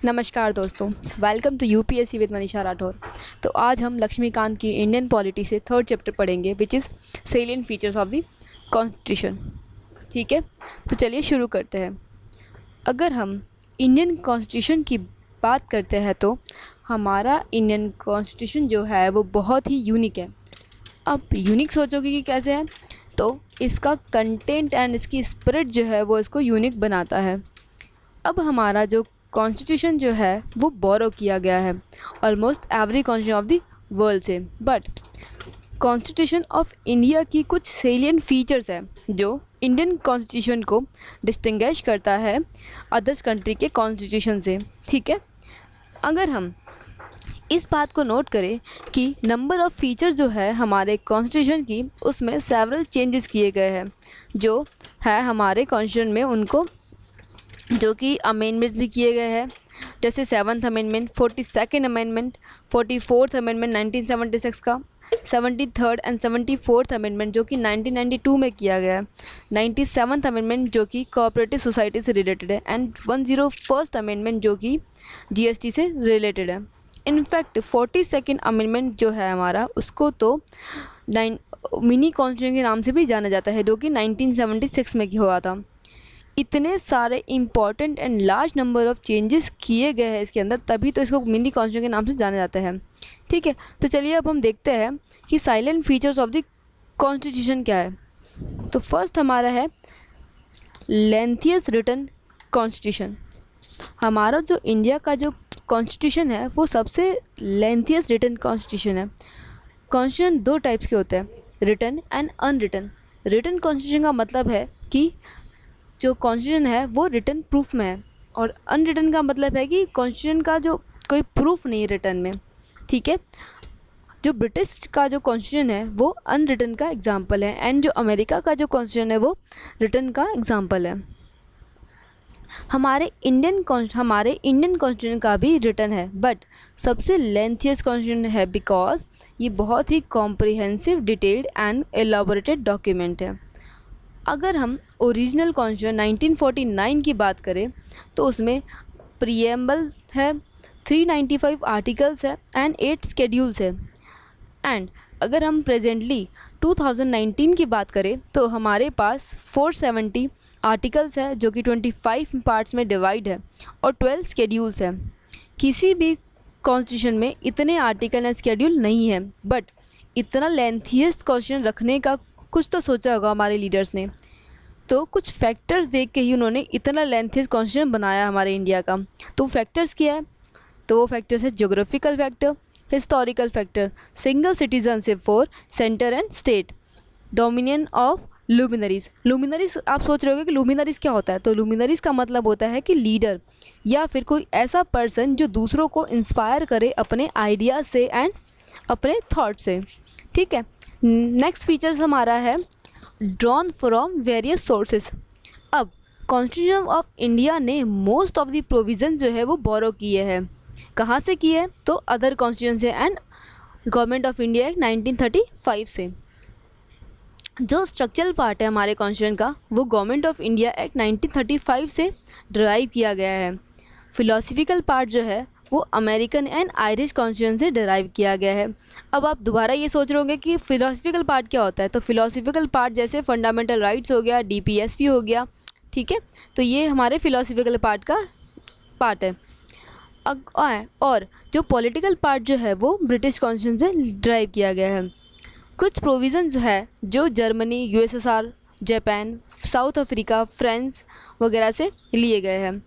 नमस्कार दोस्तों, welcome to UPSC with Manisha Rathore. तो आज हम लक्ष्मीकांत की इंडियन पॉलिटी से थर्ड चैप्टर पढ़ेंगे which is salient features of the constitution. ठीक है, तो चलिए शुरू करते हैं। अगर हम इंडियन कॉन्स्टिट्यूशन की बात करते हैं तो हमारा इंडियन कॉन्स्टिट्यूशन जो है वो बहुत ही यूनिक है। अब यूनिक सोचोगे कि कैसे है, तो इसका कंटेंट एंड इसकी स्पिरिट जो है वो इसको यूनिक बनाता है। अब हमारा जो कॉन्स्टिट्यूशन जो है वो बोरो किया गया है almost every constitution of the world से, बट कॉन्स्टिट्यूशन ऑफ इंडिया की कुछ सेलिएंट फीचर्स है जो इंडियन कॉन्स्टिट्यूशन को डिस्टिंग्विश करता है अदर्स कंट्री के कॉन्स्टिट्यूशन से। ठीक है, अगर हम इस बात को नोट करें कि नंबर ऑफ़ फीचर्स जो है हमारे कॉन्स्टिट्यूशन की, उसमें सेवरल चेंजेस किए गए हैं जो है हमारे कॉन्स्टिट्यूशन में, उनको जो कि अमेंडमेंट्स भी किए गए हैं, जैसे 7th amendment, 42nd amendment, 44th amendment 1976 का, 73rd एंड 74th अमेंडमेंट जो कि 1992 में किया गया है, 97th अमेंडमेंट जो कि कोऑपरेटिव सोसाइटी से रिलेटेड है, एंड 101st अमेंडमेंट जो कि जीएसटी से रिलेटेड है। इनफैक्ट 42nd अमेंडमेंट जो है हमारा, उसको तो मिनी कॉन्स्टिट्यूशन के नाम से भी जाना जाता है, जो कि 1976 में हुआ था। इतने सारे important and large number of changes किए गए हैं इसके अंदर, तभी तो इसको मिनी कॉन्स्टिट्यूशन के नाम से जाना जाता है। ठीक है, तो चलिए अब हम देखते हैं कि salient features of the constitution क्या है। तो फर्स्ट हमारा है लेंथियस्ट रिटन कॉन्स्टिट्यूशन। हमारा जो इंडिया का जो कॉन्स्टिट्यूशन है वो सबसे लेंथियस्ट रिटन कॉन्स्टिट्यूशन है। कॉन्स्टिट्यूशन दो टाइप्स के होते हैं, written and unwritten. Written constitution का मतलब है कि जो कॉन्स्टिट्यूशन है वो रिटन प्रूफ में है, और अनरिटन का मतलब है कि कॉन्स्टिट्यूशन का जो कोई प्रूफ नहीं है रिटन में। ठीक है, जो ब्रिटिश का जो कॉन्स्टिट्यूशन है वो अनरिटन का एग्जाम्पल है, एंड जो अमेरिका का जो कॉन्स्टिट्यूशन है वो रिटन का एग्जाम्पल है। हमारे इंडियन कॉन्स्टिट्यूशन का भी रिटन है, बट सबसे लेंथियस्ट कॉन्स्टिट्यूशन है बिकॉज ये बहुत ही comprehensive, detailed and elaborated document है। अगर हम ओरिजिनल कॉन्स्टिट्यूशन 1949 की बात करें तो उसमें प्रीएम्बल है, 395 आर्टिकल्स है एंड 8 स्केड्यूल्स है। एंड अगर हम प्रेजेंटली 2019 की बात करें तो हमारे पास 470 आर्टिकल्स है जो कि 25 पार्ट्स में डिवाइड है, और 12 स्केड्यूल्स है। किसी भी कॉन्स्टिट्यूशन में इतने आर्टिकल एंड स्केड्यूल नहीं है, बट इतना लेंथियस्ट कॉन्स्टिट्यूशन रखने का कुछ तो सोचा होगा हमारे लीडर्स ने, तो कुछ फैक्टर्स देख के ही उन्होंने इतना लेंथियस्ट कॉन्स्टिट्यूशन बनाया हमारे इंडिया का। तो फैक्टर्स क्या है, तो वो फैक्टर्स है geographical factor, historical factor, single citizenship for center and state, dominion of luminaries. Luminaries आप सोच रहे होगे कि लुमिनरीज क्या होता है, तो लुमिनरीज का मतलब होता है कि लीडर या फिर कोई ऐसा पर्सन जो दूसरों को इंस्पायर करे अपने आइडिया से एंड अपने थॉट से। ठीक है, नेक्स्ट फीचर्स हमारा है ड्रॉन फ्रॉम वेरियस सोर्सेज। अब कॉन्स्टिट्यूशन ऑफ इंडिया ने मोस्ट ऑफ द प्रोविज़न जो है वो बोरो किए हैं। कहाँ से किए हैं, तो अदर कॉन्स्टिट्यूशन से and government of India act 1935 से। जो स्ट्रक्चरल पार्ट है हमारे कॉन्स्टिट्यूशन का वो गवर्नमेंट ऑफ इंडिया एक्ट 1935 से डिराइव किया गया है। फिलोसफिकल पार्ट जो है वो अमेरिकन एंड आयरिश कॉन्स्टिट्यूशन से डिराइव किया गया है। अब आप दोबारा ये सोच रहे होंगे कि फ़िलोसफिकल पार्ट क्या होता है, तो फ़िलोसफिकल पार्ट जैसे फंडामेंटल राइट्स हो गया, डीपीएसपी हो गया। ठीक है, तो ये हमारे फ़िलोसफिकल पार्ट का पार्ट है। और जो पॉलिटिकल पार्ट जो है वो ब्रिटिश कॉन्स्टिट्यूशन से डिराइव किया गया है। कुछ प्रोविज़न्स है जो Germany, USSR, Japan, south Africa, France वगैरह से लिए गए हैं।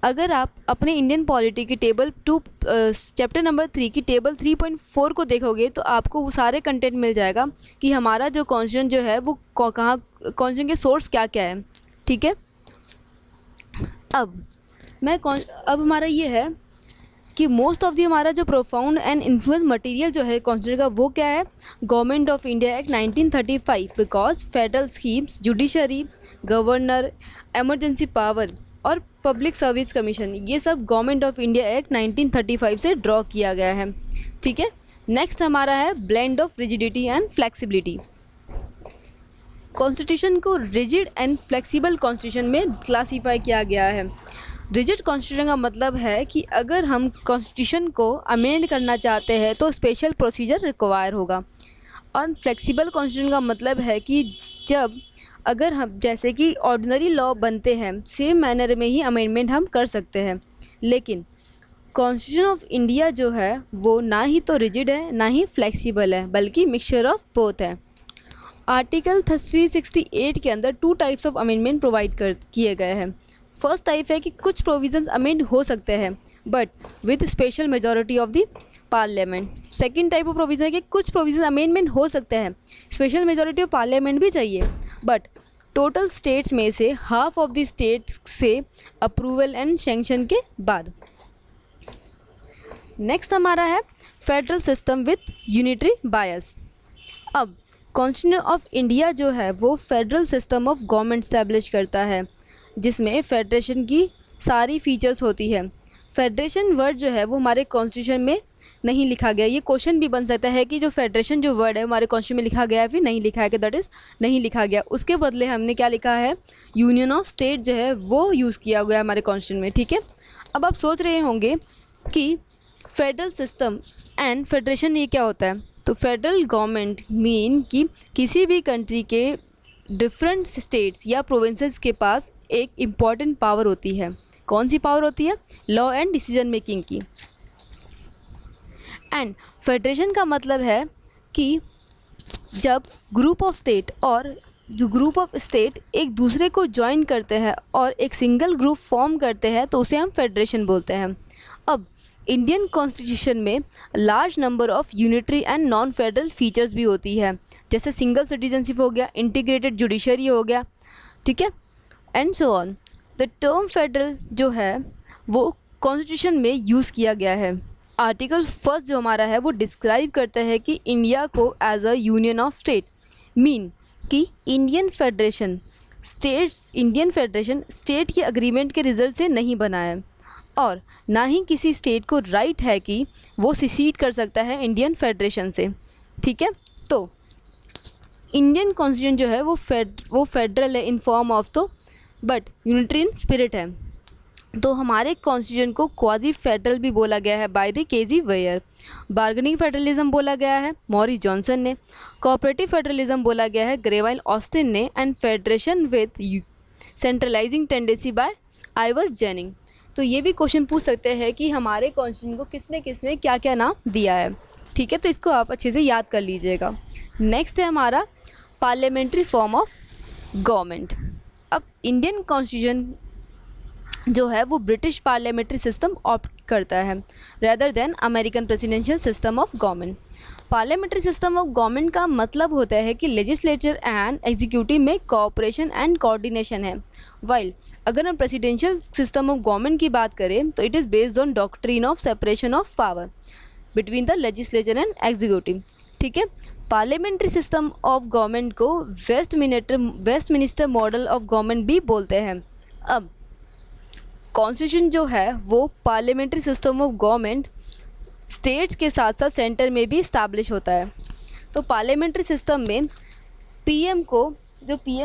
अगर आप अपने इंडियन पॉलिटी की टेबल 2 चैप्टर नंबर 3 की टेबल 3.4 को देखोगे तो आपको वो सारे कंटेंट मिल जाएगा कि हमारा जो कॉन्स्टिट्यूशन जो है वो कहाँ, कॉन्स्टिट्यूशन के सोर्स क्या क्या है। ठीक है, अब हमारा ये है कि मोस्ट ऑफ दी हमारा जो प्रोफाउंड एंड इन्फ्लुएंस मटेरियल जो है कॉन्स्टिट्यूशन का वो क्या है, government of India act 1935, because federal schemes, judiciary, governor, emergency power और पब्लिक सर्विस कमीशन, ये सब गवर्नमेंट ऑफ इंडिया एक्ट 1935 से ड्रॉ किया गया है। ठीक है, नेक्स्ट हमारा है blend of rigidity and flexibility. Constitution को रिजिड एंड फ्लेक्सिबल कॉन्स्टिट्यूशन में क्लासीफाई किया गया है। रिजिड कॉन्स्टिट्यूशन का मतलब है कि अगर हम कॉन्स्टिट्यूशन को अमेंड करना चाहते हैं तो स्पेशल प्रोसीजर रिक्वायर होगा। और फ्लेक्सिबल कॉन्स्टिट्यूशन का मतलब है कि जब अगर हम जैसे कि ऑर्डिनरी लॉ बनते हैं सेम मैनर में ही अमेंडमेंट हम कर सकते हैं। लेकिन कॉन्स्टिट्यूशन ऑफ इंडिया जो है वो ना ही तो रिजिड है ना ही फ्लेक्सिबल है, बल्कि मिक्सचर ऑफ बोथ है। आर्टिकल 368 के अंदर 2 टाइप्स ऑफ अमेंडमेंट प्रोवाइड कर किए गए हैं। फर्स्ट टाइप है कि कुछ प्रोविजंस अमेंड हो सकते हैं but with special majority of the parliament. Second type of provision है कि कुछ प्रोविज़न अमेंडमेंट हो सकते हैं, स्पेशल मेजॉरिटी ऑफ पार्लियामेंट भी चाहिए, बट टोटल स्टेट्स में से हाफ ऑफ द स्टेट्स से अप्रूवल एंड सैंक्शन के बाद। नेक्स्ट हमारा है फेडरल सिस्टम विथ यूनिटरी बायस। अब कॉन्स्टिट्यूशन ऑफ इंडिया जो है वो federal system of government establish करता है जिसमें फेडरेशन की सारी फीचर्स होती है। फेडरेशन वर्ड जो है वो हमारे कॉन्स्टिट्यूशन में नहीं लिखा गया। ये क्वेश्चन भी बन सकता है कि जो फेडरेशन जो वर्ड है हमारे कॉन्स्टिट्यूशन में लिखा गया है फिर नहीं लिखा है, कि दैट इज़ नहीं लिखा गया। उसके बदले हमने क्या लिखा है, यूनियन ऑफ स्टेट जो है वो यूज़ किया गया है हमारे कॉन्स्टिट्यूशन में। ठीक है, अब आप सोच रहे होंगे कि फेडरल सिस्टम एंड फेडरेशन ये क्या होता है। तो फेडरल गवर्नमेंट मीन कि किसी भी कंट्री के डिफरेंट स्टेट्स या प्रोविंसेस के पास एक इम्पॉर्टेंट पावर होती है। कौन सी पावर होती है, लॉ एंड डिसीजन मेकिंग की। एंड फेडरेशन का मतलब है कि जब ग्रुप ऑफ स्टेट और जो ग्रुप ऑफ स्टेट एक दूसरे को ज्वाइन करते हैं और एक सिंगल ग्रुप फॉर्म करते हैं तो उसे हम फेडरेशन बोलते हैं। अब इंडियन कॉन्स्टिट्यूशन में large number of unitary and non federal features भी होती है, जैसे सिंगल सिटीजनशिप हो गया, इंटीग्रेटेड जुडिशरी हो गया, ठीक है, and so on. The term federal जो है वो कॉन्स्टिट्यूशन में यूज़ किया गया है। आर्टिकल 1 जो हमारा है वो डिस्क्राइब करता है कि इंडिया को as a union of state mean कि इंडियन फेडरेशन स्टेट के अग्रीमेंट के रिजल्ट से नहीं बना है और ना ही किसी स्टेट को राइट है कि वो सिसीड कर सकता है इंडियन फेडरेशन से। ठीक है, तो इंडियन कॉन्स्टिट्यूशन जो है वो फेडरल है इन फॉर्म ऑफ तो बट यूनिटरी इन स्पिरिट है। तो हमारे कॉन्स्टिट्यूशन को क्वाजी फेडरल भी बोला गया है by the KC Wheare. Bargaining federalism बोला गया है मॉरिस जॉनसन ने। कोऑपरेटिव फेडरलिज्म बोला गया है ग्रेवाइल ऑस्टिन ने। And federation with centralizing tendency by Ivor Jenning. तो ये भी क्वेश्चन पूछ सकते हैं कि हमारे कॉन्स्टिट्यूशन को किसने किसने क्या क्या नाम दिया है। ठीक है, तो इसको आप अच्छे से याद कर लीजिएगा। नेक्स्ट है हमारा पार्लियामेंट्री फॉर्म ऑफ गवर्नमेंट। अब इंडियन कॉन्स्टिट्यूशन जो है वो ब्रिटिश पार्लियामेंट्री सिस्टम ऑप्ट करता है rather than American presidential system of government. Parliamentary system of government का मतलब होता है कि लेजिस्लेचर एंड एग्जीक्यूटिव में कोऑपरेशन एंड कोऑर्डिनेशन है। वाइल अगर हम प्रेसिडेंशियल सिस्टम ऑफ गवर्नमेंट की बात करें तो it is based on doctrine of separation of power between the legislature and executive. ठीक है, पार्लियामेंट्री सिस्टम ऑफ गवर्नमेंट को वेस्टमिनिस्टर मॉडल ऑफ गवर्नमेंट भी बोलते हैं। अब कॉन्स्टिट्यूशन जो है वो parliamentary system of government states के साथ साथ सेंटर में भी इस्टेब्लिश होता है। तो पार्लियामेंट्री सिस्टम में पीएम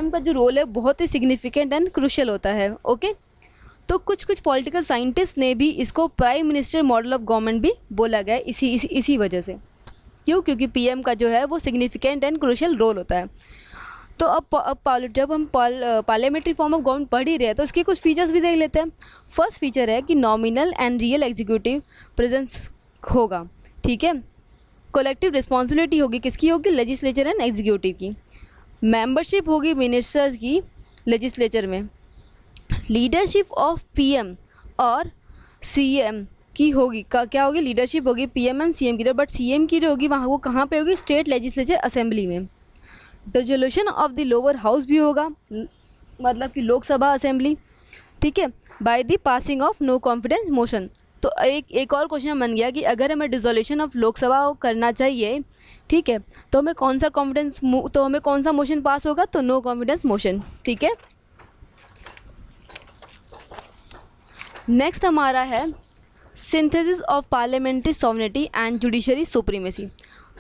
का जो रोल है बहुत ही सिग्निफिकेंट एंड क्रूशियल होता है। ओके, तो कुछ पॉलिटिकल साइंटिस्ट ने भी इसको prime minister model of government भी बोला गया इसी वजह से। क्यों? क्योंकि पीएम का जो है वो सिग्निफिकेंट एंड क्रूशियल रोल होता है। तो अब जब हम पार्लियामेंट्री फॉर्म ऑफ गवर्नमेंट पढ़ ही रहे हैं तो इसके कुछ फीचर्स भी देख लेते हैं। फर्स्ट फीचर है कि nominal and real executive presence होगा। ठीक है, कलेक्टिव रिस्पॉन्सिबिलिटी होगी, किसकी होगी? लेजिस्लेचर एंड एग्जीक्यूटिव की। मेंबरशिप होगी मिनिस्टर्स की लेजिस्लेचर में। लीडरशिप ऑफ पीएम और सीएम की होगी, क्या होगी? लीडरशिप होगी पीएम एंड सीएम की, बट सीएम की जो होगी वहाँ वो कहाँ पे होगी? स्टेट लेजिस्लेचर असेंबली में। Dissolution of the lower house भी होगा, मतलब कि लोकसभा असेंबली। ठीक है, by the passing of no confidence motion. तो एक और क्वेश्चन बन गया कि अगर हमें डिसोल्यूशन ऑफ लोकसभा करना चाहिए, ठीक है, तो हमें कौन सा मोशन पास होगा? तो नो कॉन्फिडेंस मोशन। ठीक है, नेक्स्ट हमारा है synthesis of parliamentary sovereignty and judiciary supremacy.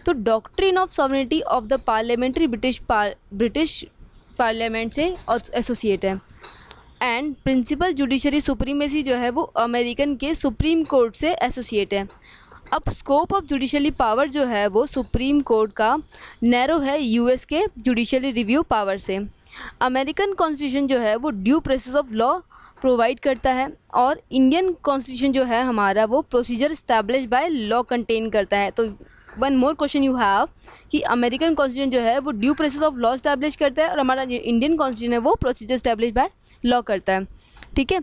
तो doctrine of sovereignty of the parliamentary British parliament से एसोसिएट है। एंड प्रिंसिपल जुडिशरी सुप्रीमेसी जो है वो अमेरिकन के सुप्रीम कोर्ट से एसोसिएट है। अब स्कोप ऑफ जुडिशरी पावर जो है वो सुप्रीम कोर्ट का नैरो है यूएस के जुडिशरी रिव्यू पावर से। अमेरिकन कॉन्स्टिट्यूशन जो है वो due process of law provide करता है और इंडियन कॉन्स्टिट्यूशन जो है हमारा वो procedure establish by law contain करता है। तो one more question you have कि अमेरिकन कॉन्स्टिट्यूशन जो है वो due process of law establish करता है और हमारा जो इंडियन कॉन्स्टिट्यूशन है वो प्रोसीजर इस्टेब्लिश बाय लॉ करता है। ठीक है,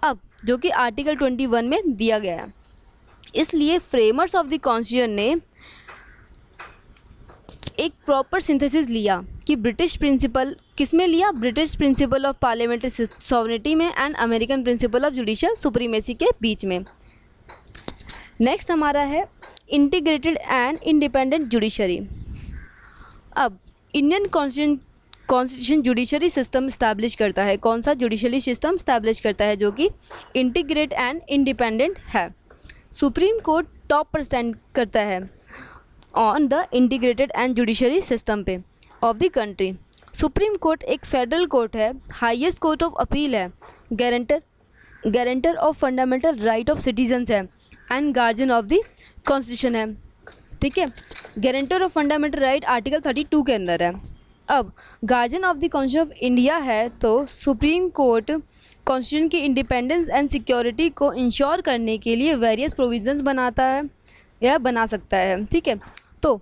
अब जो कि आर्टिकल 21 में दिया गया है। इसलिए फ्रेमर्स ऑफ द कॉन्स्टिट्यूशन ने एक प्रॉपर सिंथेसिस लिया कि ब्रिटिश प्रिंसिपल किस में लिया, British principle of parliamentary sovereignty में and American principle of judicial supremacy के बीच में। नेक्स्ट हमारा है इंटीग्रेटेड एंड इंडिपेंडेंट जुडिशरी। अब Indian constitution judiciary system establish करता है। कौन सा जुडिशरी सिस्टम इस्टेब्लिश करता है? जो कि इंटीग्रेट एंड इंडिपेंडेंट है। सुप्रीम कोर्ट टॉप पर स्टैंड करता है on the integrated and judiciary system पे of the country. Supreme court एक फेडरल कोर्ट है, हाईएस्ट कोर्ट ऑफ अपील है, guarantor of fundamental right of citizens है and guardian of the constitution है। ठीक है, guarantor of fundamental right article 32 के अंदर है। अब guardian of the constitution of India है, तो सुप्रीम कोर्ट कॉन्स्टिट्यूशन की इंडिपेंडेंस एंड सिक्योरिटी को इंश्योर करने के लिए वेरियस प्रोविजंस बनाता है या बना सकता है। ठीक है, तो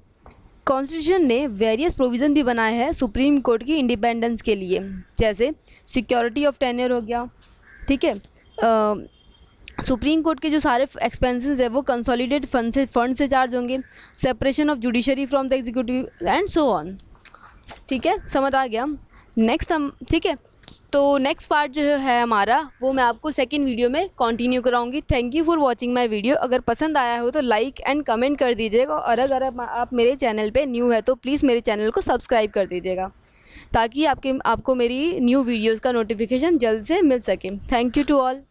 कॉन्स्टिट्यूशन ने वेरियस प्रोविज़न भी बनाए हैं सुप्रीम कोर्ट की इंडिपेंडेंस के लिए, जैसे सिक्योरिटी ऑफ टेन्योर हो गया। ठीक है, सुप्रीम कोर्ट के जो सारे एक्सपेंसेस है वो कंसोलिडेटेड फंड से चार्ज होंगे, separation of judiciary from the executive and so on. ठीक है, समझ आ गया। नेक्स्ट हम ठीक है, तो नेक्स्ट पार्ट जो है हमारा वो मैं आपको सेकंड वीडियो में कंटिन्यू कराऊंगी। Thank you for watching my video. अगर पसंद आया हो तो लाइक एंड कमेंट कर दीजिएगा और अगर आप मेरे चैनल पे न्यू है तो प्लीज़ मेरे चैनल को सब्सक्राइब कर दीजिएगा ताकि आपको मेरी न्यू वीडियोज़ का नोटिफिकेशन जल्द से मिल सके। Thank you to all.